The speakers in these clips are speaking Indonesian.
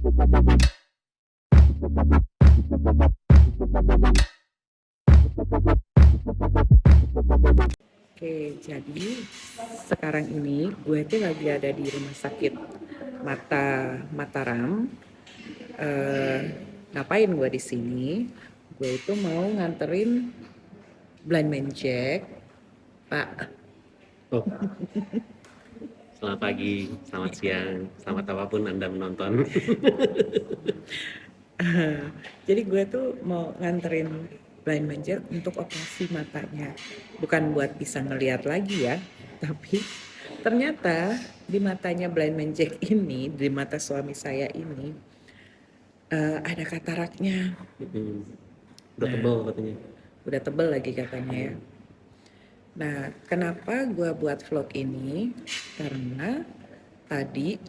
Oke, jadi sekarang ini gue tuh lagi ada di rumah sakit Mataram. Eh, Ngapain gue di sini? Gue itu mau nganterin Blind Man Jack, Pak. Oh, selamat pagi, selamat siang, selamat apapun Anda menonton. Jadi gue tuh mau nganterin Blind Man Jack untuk operasi matanya. Bukan buat bisa ngelihat lagi ya, tapi ternyata di matanya Blind Man Jack ini, di mata suami saya ini, ada kataraknya. Udah tebel katanya. Udah tebel lagi katanya ya. Nah, kenapa gue buat vlog ini? Karena tadi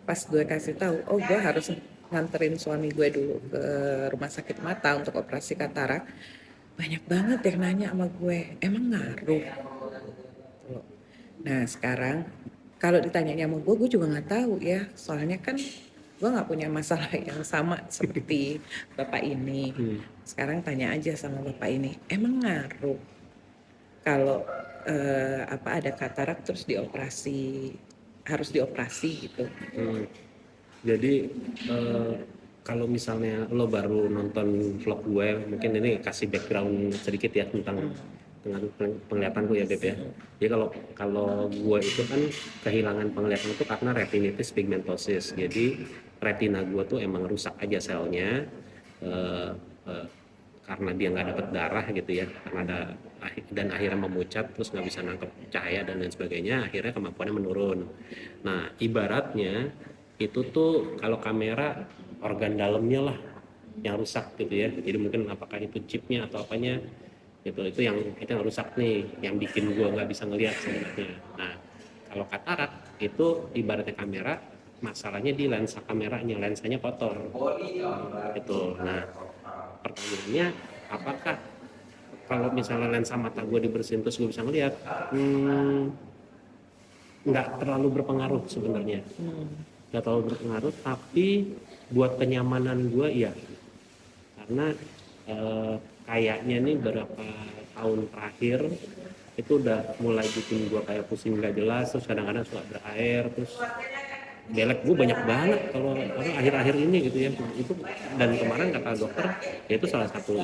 pas gue kasih tahu, oh gue harus nganterin suami gue dulu ke rumah sakit mata untuk operasi katarak. Banyak banget yang nanya sama gue, emang ngaruh? Nah sekarang kalau ditanyanya sama gue juga nggak tahu ya. Soalnya kan gue nggak punya masalah yang sama seperti bapak ini. Sekarang tanya aja sama bapak ini, emang ngaruh kalau ada katarak terus harus dioperasi gitu. Jadi kalau misalnya lo baru nonton vlog gue, mungkin ini kasih background sedikit ya tentang penglihatanku ya Beb ya. Jadi kalau gue itu kan kehilangan penglihatan itu karena retinitis pigmentosis. Jadi retina gue tuh emang rusak aja selnya. Karena dia nggak dapat darah gitu ya, karena dan akhirnya memucat, terus nggak bisa nangkep cahaya dan lain sebagainya, akhirnya kemampuannya menurun. Nah ibaratnya itu tuh kalau kamera organ dalamnya lah yang rusak gitu ya, jadi mungkin apakah itu chipnya atau apanya itu yang rusak nih, yang bikin gua nggak bisa ngelihat sebenarnya. Nah kalau katarak itu ibaratnya kamera, masalahnya di lensa kameranya, lensanya kotor itu. Nah pertanyaannya, apakah kalau misalnya lensa mata gue dibersihin terus gue bisa ngeliat? Nggak terlalu berpengaruh sebenarnya. Nggak terlalu berpengaruh, tapi buat kenyamanan gue iya. Karena kayaknya nih beberapa tahun terakhir itu udah mulai bikin gue kayak pusing nggak jelas, terus kadang-kadang suka berair, terus belek gue banyak banget kalau akhir-akhir ini gitu ya. Itu dan kemarin kata dokter ya itu salah satu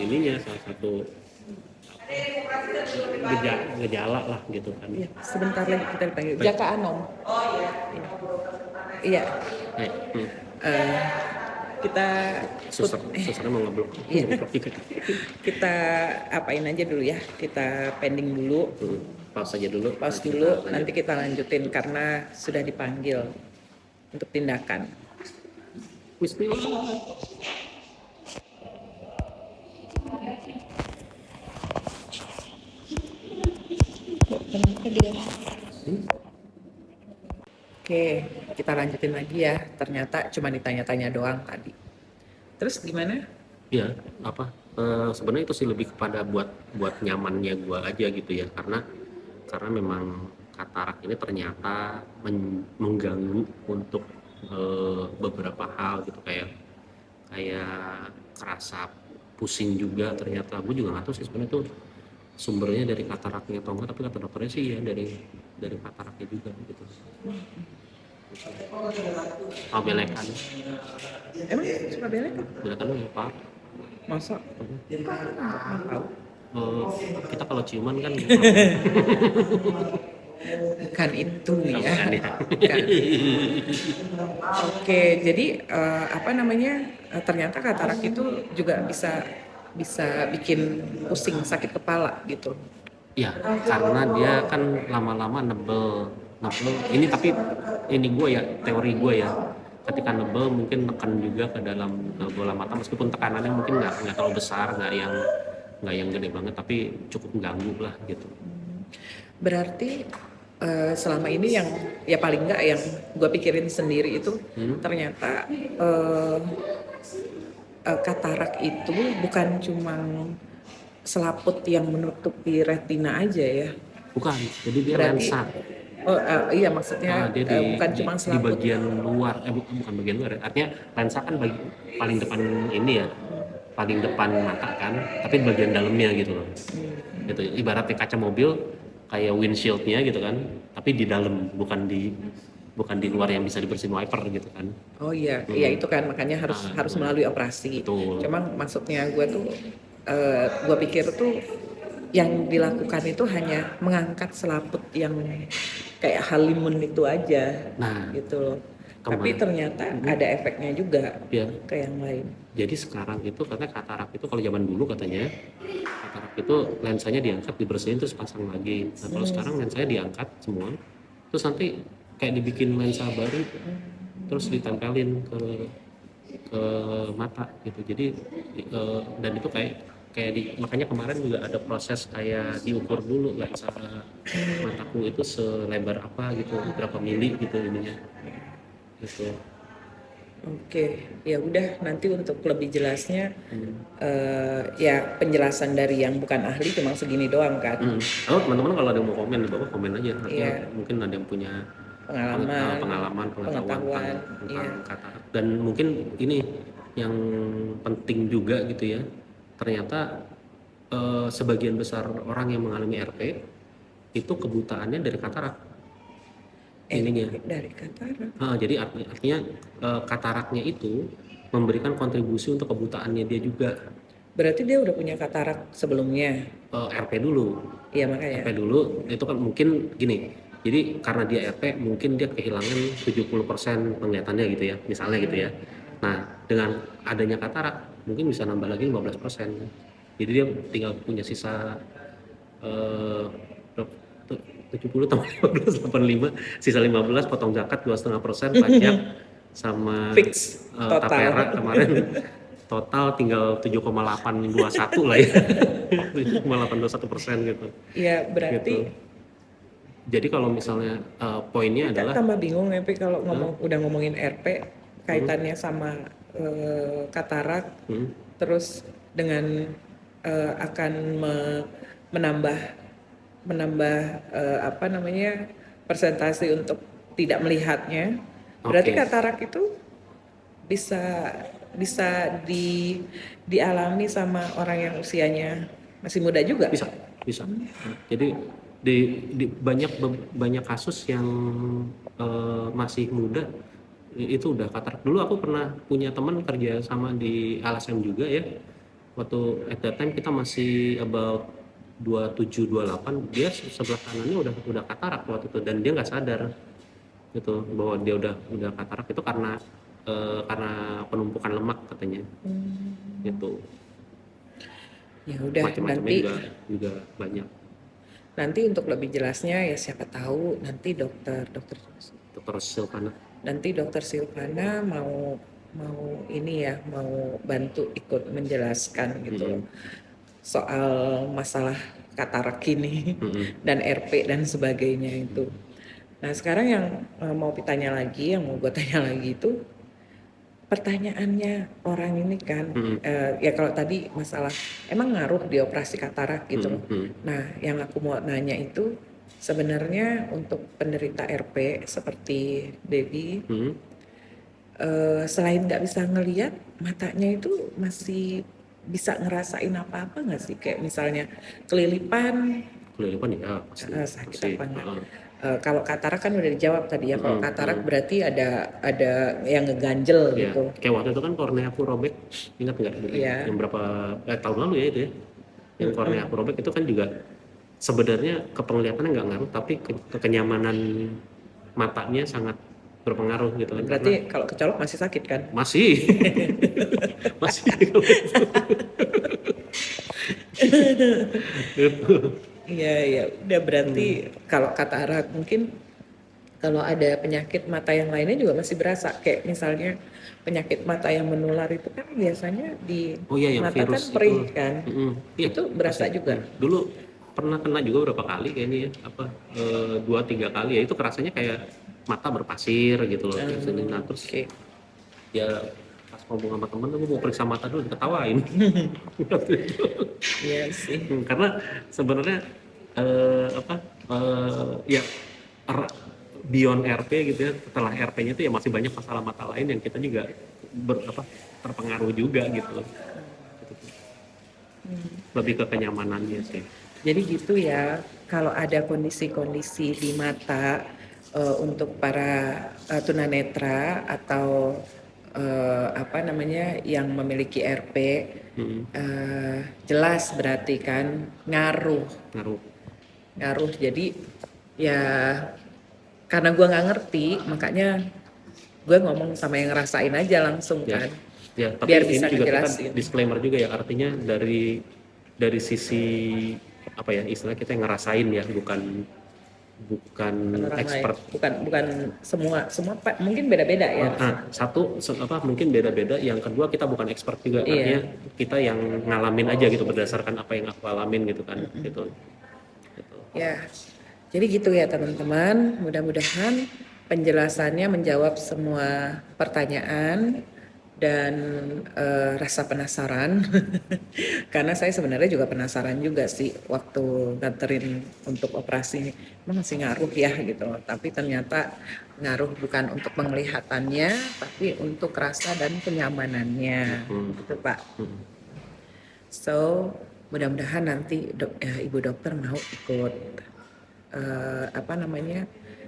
gejala lah gitu kan. Iya, sebentar lagi kita dipanggil Jaka Anom. Iya. Kita Susternya mau ngeblok. Iya. Kita apain aja dulu ya, kita pending dulu. Pause aja dulu. Pause dulu, nanti kita lanjutin karena sudah dipanggil untuk tindakan. Bismillah. Oke, kita lanjutin lagi ya. Ternyata cuma ditanya-tanya doang tadi. Terus gimana? Ya, sebenarnya itu sih lebih kepada buat nyamannya gue aja gitu ya, karena memang katarak ini ternyata mengganggu untuk beberapa hal gitu, kayak kerasa pusing juga. Ternyata gue juga nggak tahu sih sebenarnya itu sumbernya dari kataraknya atau enggak, tapi kata dokternya sih ya dari kataraknya juga gitu. Belekan. Emang suka belekan? Belekan lu apa? Masa? Kita kalau ciuman kan Bukan itu ya. Bukan. Oke, jadi ternyata katarak itu juga bisa bikin pusing, sakit kepala gitu. Ya, karena dia kan lama-lama nebel. Ini tapi ini gue ya, teori gue ya. Ketika nebel mungkin tekan juga ke dalam bola mata, meskipun tekanannya mungkin nggak terlalu besar, nggak yang gede banget, tapi cukup mengganggu lah gitu. Berarti selama ini yang ya paling nggak yang gue pikirin sendiri itu ternyata katarak itu bukan cuma selaput yang menutupi retina aja ya. Bukan, jadi dia Berarti lensa. Oh, iya maksudnya Dia bukan di cuma di selaput. bagian luar, bukan bagian luar ya. Artinya lensa kan paling depan ini ya, paling depan mata kan, tapi di bagian dalamnya gitu loh. Gitu. Ibaratnya kaca mobil kayak windshield-nya gitu kan, tapi di dalam, bukan di luar yang bisa dibersihin wiper gitu kan. Oh iya, iya itu kan makanya harus harus Nah, melalui operasi. betul. Cuma maksudnya gue tuh, gue pikir tuh yang dilakukan itu hanya mengangkat selaput yang kayak halimun itu aja, Nah, gitu loh. Tapi kemarin ternyata ada efeknya juga ya. ke yang lain. Jadi sekarang itu katanya katarak itu, kalau zaman dulu katanya katarak itu lensanya diangkat, dibersihin terus pasang lagi. Nah kalau sekarang lensanya diangkat semua, terus nanti kayak dibikin lensa baru, terus ditempelin ke mata gitu. Jadi dan itu makanya kemarin juga ada proses kayak diukur dulu lensa mataku itu selebar apa gitu, berapa mili gitu ininya gitu. Oke, ya udah nanti untuk lebih jelasnya, ya penjelasan dari yang bukan ahli cuma segini doang kan. Oh teman-teman kalau ada yang mau komen di bawah komen aja, artinya Iya, mungkin ada yang punya pengalaman, pengalaman pengetahuan pengetahuan, tentang iya. katarak. Dan mungkin ini yang penting juga gitu ya, ternyata sebagian besar orang yang mengalami RP itu kebutaannya dari katarak ininya. Dari katarak. Jadi artinya kataraknya itu memberikan kontribusi untuk kebutaannya dia juga. Berarti dia udah punya katarak sebelumnya. RP dulu. Iya makanya. RP dulu itu kan mungkin gini. Jadi karena dia RP mungkin dia kehilangan 70% penglihatannya gitu ya, misalnya gitu ya. Nah, dengan adanya katarak mungkin bisa nambah lagi 15%. Jadi dia tinggal punya sisa 70 tambah 15 85, sisa 15 potong zakat 2,5% pajak sama Fix total. tapera kemarin total tinggal 7,821 lah ya. 7,821% gitu. Iya berarti. Gitu. Jadi kalau misalnya poinnya kita adalah tambah bingung ya, kalau udah ngomongin RP kaitannya sama katarak, terus dengan akan menambah apa namanya persentase untuk tidak melihatnya. Berarti katarak itu bisa dialami sama orang yang usianya masih muda juga. Bisa. Jadi di banyak kasus yang masih muda itu udah katarak. Dulu aku pernah punya teman kerja sama di LSM juga ya. Waktu at that time kita masih about 27 28, dia sebelah kanannya udah katarak waktu itu, dan dia nggak sadar gitu bahwa dia udah katarak itu karena penumpukan lemak katanya. Gitu. Ya udah, macam-macamnya juga banyak. Nanti untuk lebih jelasnya ya siapa tahu nanti dokter Silvana. Nanti dokter Silvana mau ini ya, mau bantu ikut menjelaskan gitu soal masalah katarak ini dan RP dan sebagainya itu. Nah sekarang yang mau gue tanya lagi itu pertanyaannya orang ini kan, ya kalau tadi masalah emang ngaruh di operasi katarak gitu. Nah yang aku mau nanya itu sebenarnya untuk penderita RP seperti Debbie, selain nggak bisa ngelihat, matanya itu masih bisa ngerasain apa-apa nggak sih? Kayak misalnya kelilipan ya sakit apa enggak? Kalau katarak kan udah dijawab tadi ya. Kalau katarak berarti ada yang ngeganjel gitu. Kayak waktu itu kan kornea aku robek, ingat nggak? Yang berapa tahun lalu ya itu ya. Yang kornea aku robek itu kan juga sebenarnya ke penglihatannya nggak ngaruh, tapi ke kenyamanan matanya sangat berpengaruh gitu kan. Berarti kalau kecolok masih sakit kan? Masih. Masih. Iya, udah berarti kalau katarak mungkin kalau ada penyakit mata yang lainnya juga masih berasa. Kayak misalnya penyakit mata yang menular itu kan biasanya di yang mata virus kan perih kan. Itu berasa pasti. juga. Dulu pernah kena juga berapa kali kayaknya ya, 2-3 kali ya, itu kerasanya kayak mata berpasir gitu loh. Nah terus ya pas ngomong sama temen, aku mau periksa mata dulu, diketawain. Iya sih. Karena sebenarnya ya beyond RP gitu ya, setelah RP-nya itu ya masih banyak masalah mata lain yang kita juga terpengaruh juga gitu. Lebih ke kenyamanannya sih. Jadi gitu ya, kalau ada kondisi-kondisi di mata untuk para tunanetra atau apa namanya yang memiliki RP, jelas berarti kan ngaruh. Jadi ya karena gue nggak ngerti, makanya gue ngomong sama yang ngerasain aja langsung kan. Ya, tapi biar ini bisa juga kita ngejelasin. disclaimer juga ya, artinya dari sisi apa ya, istilah kita yang ngerasain ya, bukan expert. Bukan semua mungkin beda-beda ya. Satu mungkin beda-beda, yang kedua kita bukan expert juga, artinya kita yang ngalamin aja gitu berdasarkan apa yang aku alamin gitu kan. Gitu. Ya, jadi gitu ya teman-teman, mudah-mudahan penjelasannya menjawab semua pertanyaan dan rasa penasaran. Karena saya sebenarnya juga penasaran juga sih waktu nganterin untuk operasi, emang masih ngaruh ya gitu. Tapi ternyata ngaruh bukan untuk penglihatannya, tapi untuk rasa dan kenyamanannya, gitu Pak. So mudah-mudahan nanti Ibu dokter mau ikut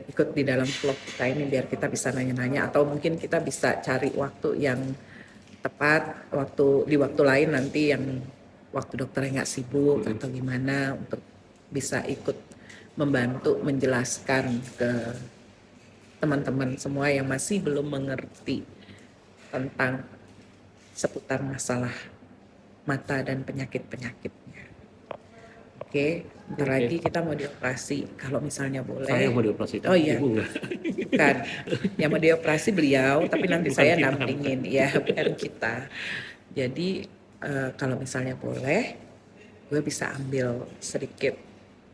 ikut di dalam vlog kita ini biar kita bisa nanya-nanya, atau mungkin kita bisa cari waktu yang tepat, di waktu lain nanti yang waktu dokternya nggak sibuk atau gimana, untuk bisa ikut membantu menjelaskan ke teman-teman semua yang masih belum mengerti tentang seputar masalah mata dan penyakit-penyakitnya. Oke, bentar lagi kita mau dioperasi. Kalau misalnya boleh. Saya mau dioperasi. Oh iya. Ibu enggak. Bukan. Yang mau dioperasi beliau, tapi nanti Bukan saya kita. dampingin. Ya, bukan kita. Jadi kalau misalnya boleh, gue bisa ambil sedikit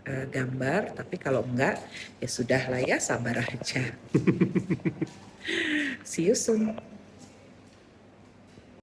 gambar. Tapi kalau enggak, ya sudah lah ya, sabar aja. See you soon.